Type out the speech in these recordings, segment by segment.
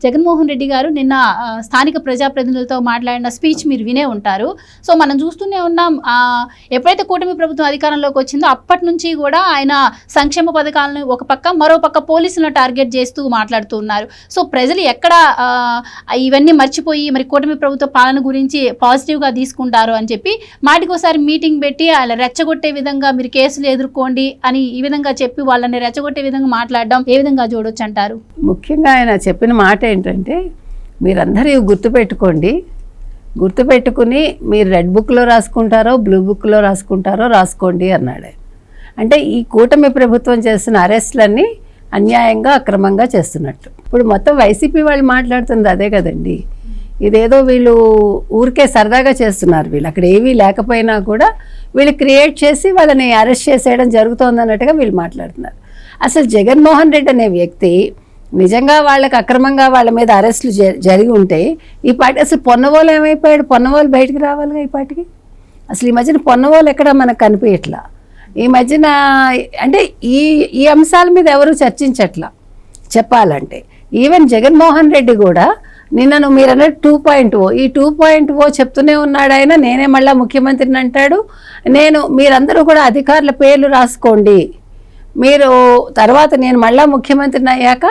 జగన్మోహన్ రెడ్డి గారు నిన్న స్థానిక ప్రజాప్రతినిధులతో మాట్లాడిన స్పీచ్ మీరు వినే ఉంటారు. సో మనం చూస్తూనే ఉన్నాం, ఎప్పుడైతే కూటమి ప్రభుత్వం అధికారంలోకి వచ్చిందో అప్పటి నుంచి కూడా ఆయన సంక్షేమ పథకాలను ఒక పక్క మరో పక్క పోలీసులను టార్గెట్ చేస్తూ మాట్లాడుతూ ఉన్నారు. సో ప్రజలు ఎక్కడ ఇవన్నీ మర్చిపోయి మరి కూటమి ప్రభుత్వ పాలన గురించి పాజిటివ్గా తీసుకుంటారు అని చెప్పి మాటికోసారి మీటింగ్ పెట్టి ఆయన రెచ్చగొట్టే విధంగా మీరు కేసులు ఎదుర్కోండి అని ఈ విధంగా చెప్పి వాళ్ళని రెచ్చగొట్టే విధంగా మాట్లాడడం ఏ విధంగా చూడొచ్చు అంటారు? ముఖ్యంగా ఆయన చెప్పిన మాట ఏంటంటే, మీరందరూ గుర్తుపెట్టుకోండి, గుర్తుపెట్టుకుని మీరు రెడ్ బుక్లో రాసుకుంటారో బ్లూ బుక్లో రాసుకుంటారో రాసుకోండి అన్నాడు. అంటే ఈ కూటమి ప్రభుత్వం చేస్తున్న అరెస్టులన్నీ అన్యాయంగా అక్రమంగా చేస్తున్నట్టు. ఇప్పుడు మొత్తం వైసీపీ వాళ్ళు మాట్లాడుతుంది అదే కదండి. ఇదేదో వీళ్ళు ఊరికే సరదాగా చేస్తున్నారు, వీళ్ళు అక్కడ ఏవీ లేకపోయినా కూడా వీళ్ళు క్రియేట్ చేసి వాళ్ళని అరెస్ట్ చేసేయడం జరుగుతుంది అన్నట్టుగా వీళ్ళు మాట్లాడుతున్నారు. అసలు జగన్మోహన్ రెడ్డి అనే వ్యక్తి నిజంగా వాళ్ళకి అక్రమంగా వాళ్ళ మీద అరెస్టులు జరిగి ఉంటే ఈ పాటి అసలు పొన్నవోలు ఏమైపోయాడు? పొన్నవోలు బయటికి రావాలిగా ఈ పాటికి. అసలు ఈ మధ్యన పొన్నవోలు ఎక్కడ మనకు కనిపించట్లా. ఈ మధ్యన అంటే ఈ అంశాల మీద ఎవరు చర్చించట్లా చెప్పాలంటే. ఈవెన్ జగన్మోహన్ రెడ్డి కూడా నిన్న మీరు అన్నట్టు 2.0 ఈ 2.0 చెప్తూనే ఉన్నాడు ఆయన. నేనే మళ్ళీ ముఖ్యమంత్రిని అంటాడు. మీరందరూ కూడా అధికారుల పేర్లు రాసుకోండి, మీరు తర్వాత నేను మళ్ళీ ముఖ్యమంత్రిని అయ్యాక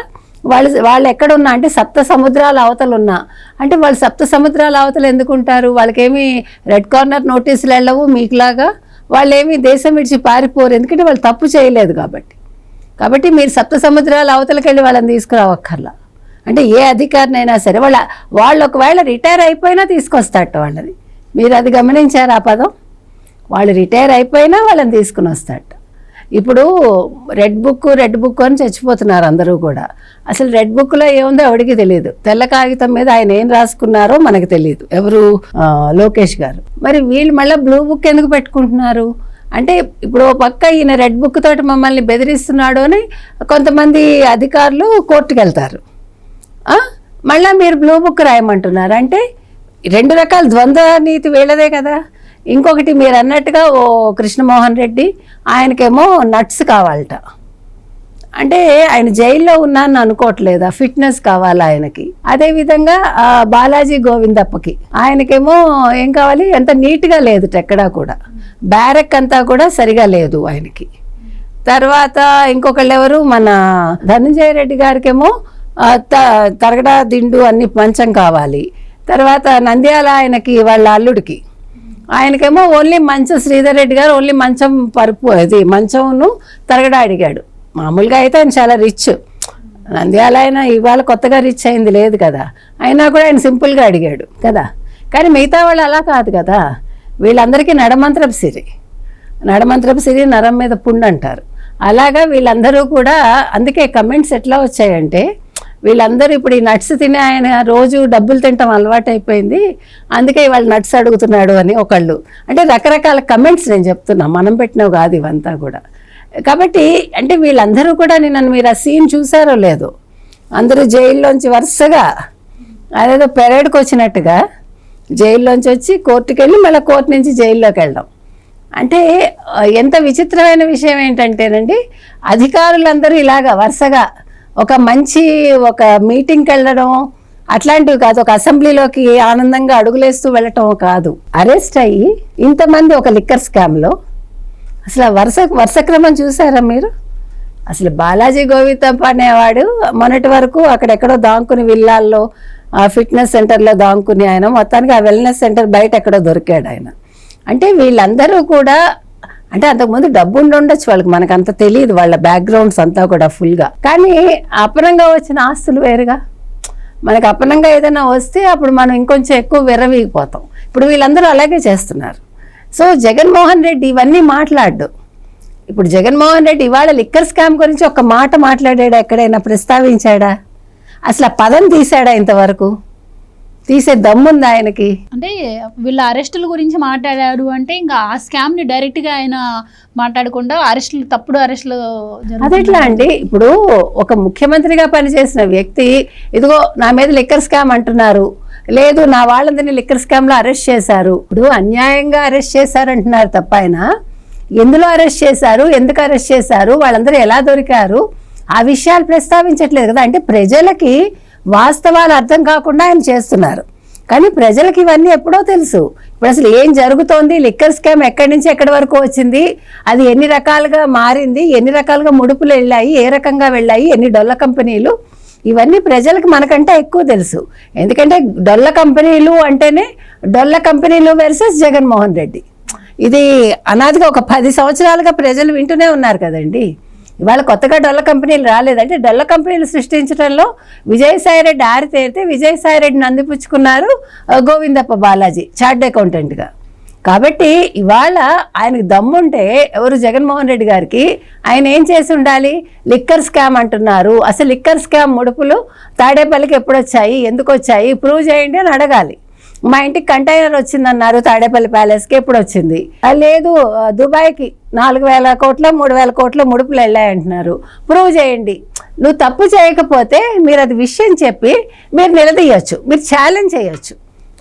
వాళ్ళు ఎక్కడున్నా అంటే సప్త సముద్రాల అవతలు ఉన్నా అంటే వాళ్ళు సప్త సముద్రాల అవతలు ఎందుకుంటారు? వాళ్ళకేమీ రెడ్ కార్నర్ నోటీసులు వెళ్ళవు మీకులాగా. వాళ్ళు ఏమీ దేశం విడిచి పారిపోరు, ఎందుకంటే వాళ్ళు తప్పు చేయలేదు కాబట్టి మీరు సప్త సముద్రాల అవతలకి వెళ్ళి వాళ్ళని తీసుకురావక్కర్లా. అంటే ఏ అధికారినైనా సరే వాళ్ళు ఒకవేళ రిటైర్ అయిపోయినా తీసుకొస్తారట వాళ్ళని. మీరు అది గమనించారు ఆ పదం? వాళ్ళు రిటైర్ అయిపోయినా వాళ్ళని తీసుకుని వస్తారట. ఇప్పుడు రెడ్ బుక్ అని చచ్చిపోతున్నారు అందరూ కూడా. అసలు రెడ్ బుక్లో ఏముందో ఎవరికి తెలియదు. తెల్ల కాగితం మీద ఆయన ఏం రాసుకున్నారో మనకు తెలియదు. ఎవరు? లోకేష్ గారు. మరి వీళ్ళు మళ్ళీ బ్లూ బుక్ ఎందుకు పెట్టుకుంటున్నారు అంటే, ఇప్పుడు పక్క ఈయన రెడ్ బుక్ తోటి మమ్మల్ని బెదిరిస్తున్నాడు అని కొంతమంది అధికారులు కోర్టుకు వెళ్తారు. మళ్ళీ మీరు బ్లూ బుక్ రాయమంటున్నారు అంటే రెండు రకాల ద్వంద్వ నీతి వీళ్ళదే కదా. ఇంకొకటి మీరు అన్నట్టుగా కృష్ణమోహన్ రెడ్డి ఆయనకేమో నట్స్ కావాలట. అంటే ఆయన జైల్లో ఉన్నాను అనుకోవట్లేదా, ఫిట్నెస్ కావాలి ఆయనకి. అదేవిధంగా బాలాజీ గోవిందప్పకి ఆయనకేమో ఏం కావాలి, ఎంత నీట్గా లేదు ఎక్కడా కూడా, బ్యారెక్ అంతా కూడా సరిగా లేదు ఆయనకి. తర్వాత ఇంకొకళ్ళు ఎవరు, మన ధనంజయ రెడ్డి గారికేమో తరగడా దిండు అన్ని మంచం కావాలి. తర్వాత నంద్యాల ఆయనకి వాళ్ళ అల్లుడికి ఆయనకేమో ఓన్లీ మంచం, శ్రీధర్ రెడ్డి గారు ఓన్లీ మంచం పరుపు అది మంచంను తరగడా అడిగాడు. మామూలుగా అయితే ఆయన చాలా రిచ్, నంద్యాల ఆయన ఇవాళ కొత్తగా రిచ్ అయింది లేదు కదా, అయినా కూడా ఆయన సింపుల్గా అడిగాడు కదా. కానీ మిగతా వాళ్ళు అలా కాదు కదా. వీళ్ళందరికీ నడమంత్రపు సిరి నరం మీద పుండు అంటారు. అలాగా వీళ్ళందరూ కూడా, అందుకే కమెంట్స్ ఎట్లా వచ్చాయంటే, వీళ్ళందరూ ఇప్పుడు ఈ నట్స్ తినే ఆయన రోజు డబ్బులు తినటం అలవాటు అయిపోయింది, అందుకే వాళ్ళు నట్స్ అడుగుతున్నాడు అని ఒకళ్ళు. అంటే రకరకాల కమెంట్స్ నేను చెప్తున్నా, మనం పెట్టినవి కాదు ఇవంతా కూడా. కాబట్టి అంటే వీళ్ళందరూ కూడా నన్ను మీరు ఆ సీన్ చూసారో లేదో, అందరూ జైల్లోంచి వరుసగా అదేదో పెరేడ్కి వచ్చినట్టుగా జైల్లోంచి వచ్చి కోర్టుకు వెళ్ళి మళ్ళీ కోర్టు నుంచి జైల్లోకి వెళ్ళడం. అంటే ఎంత విచిత్రమైన విషయం ఏంటంటేనండి, అధికారులందరూ ఇలాగా వరుసగా ఒక మీటింగ్కి వెళ్ళడం అట్లాంటివి కాదు, ఒక అసెంబ్లీలోకి ఆనందంగా అడుగులేస్తూ వెళ్ళటం కాదు. అరెస్ట్ అయ్యి ఇంతమంది ఒక లిక్కర్ స్కామ్లో అసలు వరుస క్రమం చూసారా మీరు? అసలు బాలాజీ గోవిందప్ప అనేవాడు మొన్నటి వరకు అక్కడెక్కడో దాంకుని విల్లాల్లో ఫిట్నెస్ సెంటర్లో దాంకుని ఆయన మొత్తానికి ఆ వెల్నెస్ సెంటర్ బయట ఎక్కడో దొరికాడు ఆయన. అంటే వీళ్ళందరూ కూడా అంటే అంతకుముందు డబ్బు ఉండొచ్చు వాళ్ళకి, మనకు అంత తెలియదు వాళ్ళ బ్యాక్గ్రౌండ్స్ అంతా కూడా ఫుల్గా. కానీ అపనంగా వచ్చిన ఆస్తులు వేరుగా. మనకు అపనంగా ఏదైనా వస్తే అప్పుడు మనం ఇంకొంచెం ఎక్కువ విర్రవీగిపోతాం. ఇప్పుడు వీళ్ళందరూ అలాగే చేస్తున్నారు. సో జగన్మోహన్ రెడ్డి ఇవన్నీ మాట్లాడు. ఇప్పుడు జగన్మోహన్ రెడ్డి ఇవాళ లిక్కర్ స్కామ్ గురించి ఒక మాట మాట్లాడాడా? ఎక్కడైనా ప్రస్తావించాడా? అసలు ఆ పదం తీసాడా? ఇంతవరకు తీసే దమ్ముంది ఆయనకి? అంటే వీళ్ళ అరెస్టుల గురించి మాట్లాడాడు అంటే ఇంకా ఆ స్కామ్ని డైరెక్ట్గా ఆయన మాట్లాడకుండా తప్పుడు అరెస్టులు అదెట్లా అండి? ఇప్పుడు ఒక ముఖ్యమంత్రిగా పనిచేసిన వ్యక్తి ఇదిగో నా మీద లిక్కర్ స్కామ్ అంటున్నారు, లేదు నా వాళ్ళందరినీ లిక్కర్ స్కామ్లో అరెస్ట్ చేశారు, ఇప్పుడు అన్యాయంగా అరెస్ట్ చేశారంటున్నారు తప్ప ఆయన ఎందులో అరెస్ట్ చేశారు, ఎందుకు అరెస్ట్ చేశారు, వాళ్ళందరూ ఎలా దొరికారు, ఆ విషయాలు ప్రస్తావించట్లేదు కదా. అంటే ప్రజలకి వాస్తవాలు అర్థం కాకుండా ఆయన చేస్తున్నారు. కానీ ప్రజలకు ఇవన్నీ ఎప్పుడో తెలుసు. ఇప్పుడు అసలు ఏం జరుగుతోంది, లిక్కర్ స్కామ్ ఎక్కడి నుంచి ఎక్కడి వరకు వచ్చింది, అది ఎన్ని రకాలుగా మారింది, ఎన్ని రకాలుగా ముడుపులు వెళ్ళాయి, ఏ రకంగా వెళ్ళాయి, ఎన్ని డొల్ల కంపెనీలు, ఇవన్నీ ప్రజలకు మనకంటే ఎక్కువ తెలుసు. ఎందుకంటే డొల్ల కంపెనీలు అంటేనే డొల్ల కంపెనీలు వర్సెస్ జగన్మోహన్ రెడ్డి. ఇది అనాదిగా ఒక 10 సంవత్సరాలుగా ప్రజలు వింటూనే ఉన్నారు కదండి. ఇవాళ కొత్తగా డొల్ల కంపెనీలు రాలేదంటే డొల్ల కంపెనీలు సృష్టించడంలో విజయసాయిరెడ్డి ఆరితేరితే విజయసాయిరెడ్డిని అందిపుచ్చుకున్నారు గోవిందప్ప బాలాజీ చార్ట్ అకౌంటెంట్గా. కాబట్టి ఇవాళ ఆయనకు దమ్ముంటే ఎవరు జగన్మోహన్ రెడ్డి గారికి ఆయన ఏం చేసి ఉండాలి? లిక్కర్ స్కామ్ అంటున్నారు, అసలు లిక్కర్ స్కామ్ ముడుపులు తాడేపల్లికి ఎప్పుడు వచ్చాయి, ఎందుకు వచ్చాయి, ప్రూవ్ చేయండి అని అడగాలి. మా ఇంటికి కంటైనర్ వచ్చిందన్నారు తాడేపల్లి ప్యాలెస్కి, ఎప్పుడు వచ్చింది? లేదు దుబాయ్కి 4,000 కోట్ల 3,000 కోట్ల ముడుపులు వెళ్ళాయంటున్నారు, ప్రూవ్ చేయండి. నువ్వు తప్పు చేయకపోతే మీరు అది విషయం చెప్పి మీరు నిలదీయచ్చు, మీరు ఛాలెంజ్ చేయొచ్చు.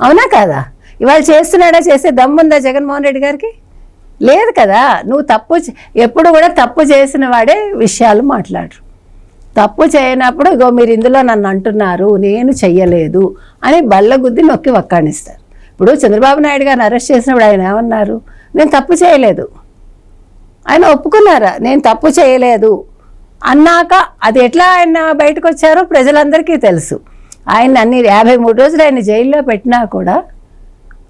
అవునా కాదా? ఇవాళ చేస్తున్నాడా? చేసే దమ్ముందా జగన్మోహన్ రెడ్డి గారికి? లేదు కదా. నువ్వు ఎప్పుడు కూడా తప్పు చేసిన వాడే విషయాలు మాట్లాడరు. తప్పు చేయనప్పుడు ఇగో మీరు ఇందులో నన్ను అంటున్నారు, నేను చెయ్యలేదు అని బల్లగుద్ది నొక్కి వక్కాణిస్తారు. ఇప్పుడు చంద్రబాబు నాయుడు గారిని అరెస్ట్ చేసినప్పుడు ఆయన ఏమన్నారు? నేను తప్పు చేయలేదు. ఆయన ఒప్పుకున్నారా? నేను తప్పు చేయలేదు అన్నాక అది ఎట్లా ఆయన బయటకు వచ్చారో ప్రజలందరికీ తెలుసు. ఆయన 53 రోజులు ఆయన జైల్లో పెట్టినా కూడా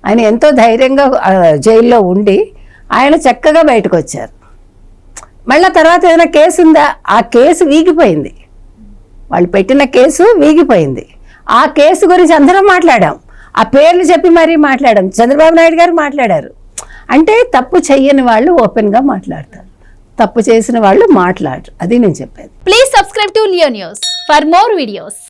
ఆయన ఎంతో ధైర్యంగా జైల్లో ఉండి ఆయన చక్కగా బయటకు వచ్చారు. మళ్ళీ తర్వాత ఏదైనా కేసు ఉందా? ఆ కేసు వీగిపోయింది. వాళ్ళు పెట్టిన కేసు వీగిపోయింది. ఆ కేసు గురించి అందరం మాట్లాడాం, ఆ పేర్లు చెప్పి మరీ మాట్లాడాం. చంద్రబాబు నాయుడు గారు మాట్లాడారు. అంటే తప్పు చెయ్యని వాళ్ళు ఓపెన్గా మాట్లాడతారు, తప్పు చేసిన వాళ్ళు మాట్లాడరు. అది నేను చెప్పేది. Please subscribe to Leo news for more videos.